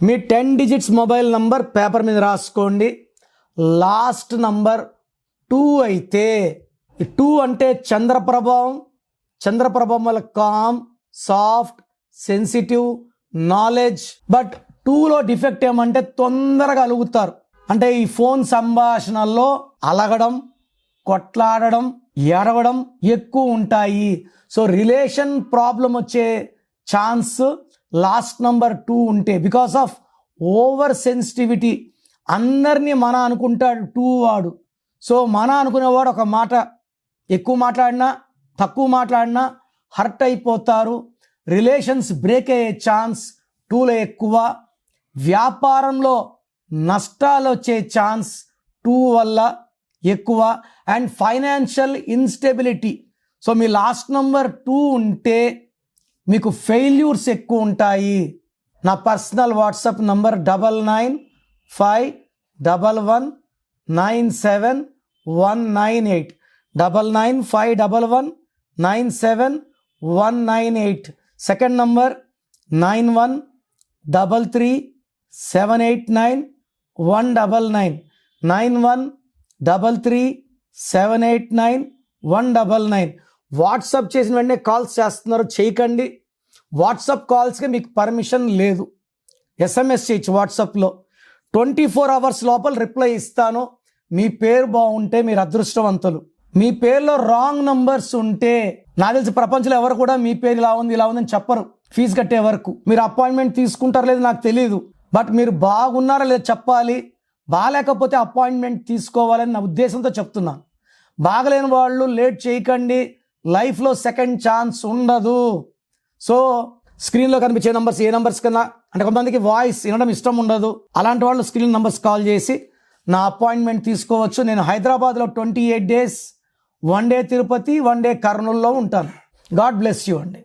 మీ 10 digits mobile number paper మీద రాసుకోండి. Last number 2 అయితే 2 అంటే చంద్రప్రభం. చంద్రప్రభం వల్ల calm, soft, sensitive, knowledge. But 2లో డిఫెక్ట్ ఏమంటే తొందరగా అలుగుతారు. అంటే ఈ ఫోన్ సంభాషణల్లో అలగడం, కొట్లాడడం, ఎడవడం ఎక్కువ ఉంటాయి. సో రిలేషన్ ప్రాబ్లం వచ్చే ఛాన్స్ లాస్ట్ నంబర్ 2 ఉంటే, బికాస్ ఆఫ్ ఓవర్ సెన్సిటివిటీ. అందరినీ మన అనుకుంటాడు 2 వాడు. సో మన అనుకునేవాడు ఒక మాట ఎక్కువ మాట్లాడినా తక్కువ మాట్లాడినా హర్ట్ అయిపోతారు. రిలేషన్స్ బ్రేక్ అయ్యే ఛాన్స్ 2లో ఎక్కువ. వ్యాపారంలో నష్టాలు వచ్చే ఛాన్స్ 2 వల్ల ఎక్కువ. And financial instability. So me last number 2 ఉంటే మీకు ఫెయిల్యూర్స్ ఎక్కువ ఉంటాయి. నా personal WhatsApp number 9951197198 9951197198. Second number 9133789199 9133789199. WhatsApp చేసిన వెంటనే కాల్స్ చేస్తున్నారు, చేయకండి. వాట్సాప్ కాల్స్కి మీకు పర్మిషన్ లేదు. SMS చేయొచ్చు వాట్సాప్లో. 24 అవర్స్ లోపల రిప్లై ఇస్తాను. మీ పేరు బాగుంటే మీరు అదృష్టవంతులు. మీ పేరులో రాంగ్ నంబర్స్ ఉంటే, నాకు తెలిసి ప్రపంచంలో ఎవరు కూడా మీ పేరు ఇలా ఉంది ఇలా ఉందని చెప్పరు ఫీజు కట్టే వరకు. మీరు అపాయింట్మెంట్ తీసుకుంటారో లేదు నాకు తెలియదు, బట్ మీరు బాగున్నారా లేదా చెప్పాలి. బాగాలేకపోతే అపాయింట్మెంట్ తీసుకోవాలని నా ఉద్దేశంతో చెప్తున్నాను. బాగలేని వాళ్ళు లేట్ చేయకండి. లైఫ్లో సెకండ్ ఛాన్స్ ఉండదు. సో స్క్రీన్లో కనిపించే నంబర్స్ ఏ నంబర్స్ కన్నా, అంటే కొంతమందికి వాయిస్ వినడం ఇష్టం ఉండదు, అలాంటి వాళ్ళు స్క్రీన్ నంబర్స్ కాల్ చేసి నా అపాయింట్మెంట్ తీసుకోవచ్చు. నేను హైదరాబాద్లో 28 days 1 day తిరుపతి, 1 day కర్నూలులో ఉంటాను. గాడ్ బ్లెస్ యూ అండి.